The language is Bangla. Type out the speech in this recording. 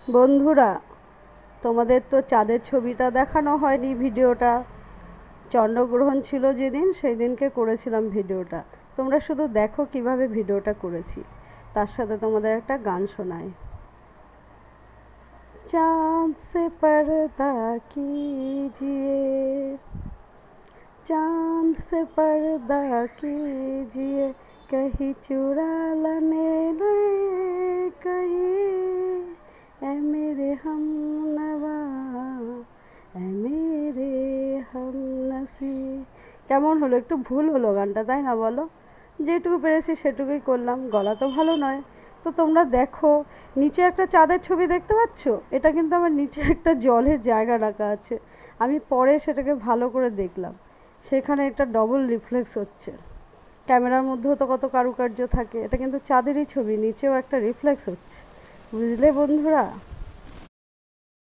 বন্ধুরা, তোমাদের তো চাঁদের ছবিটা দেখানো হয়নি। ভিডিওটা চন্দ্রগ্রহণ ছিল যেদিন, সেই দিনকে করেছিলাম ভিডিওটা। তোমরা শুধু দেখো কিভাবে ভিডিওটা করেছি, তার সাথে তোমাদের একটা গান শোনাই। চাঁদ সে पर्दा कीजिए, चांद से पर्दा कीजिए, कहीं चुरा लेने लगे कहीं, ऐ मेरे हमनवा, ऐ मेरे हमनसी। কেমন হলো? একটু ভুল হলো গানটা, তাই না বলো? যেটুকু পেরেছি সেটুকুই করলাম, গলা তো ভালো নয়। তো তোমরা দেখো, নিচে একটা চাঁদের ছবি দেখতে পাচ্ছ? এটা কিন্তু আমার নিচে একটা জলের জায়গা রাখা আছে। আমি পরে সেটাকে ভালো করে দেখলাম, সেখানে একটা ডবল রিফ্লেক্স হচ্ছে। ক্যামেরার মধ্যেও তো কত কারুকার্য থাকে। এটা কিন্তু চাঁদেরই ছবি, নিচেও একটা রিফ্লেক্স হচ্ছে। বুঝলে বন্ধুরা?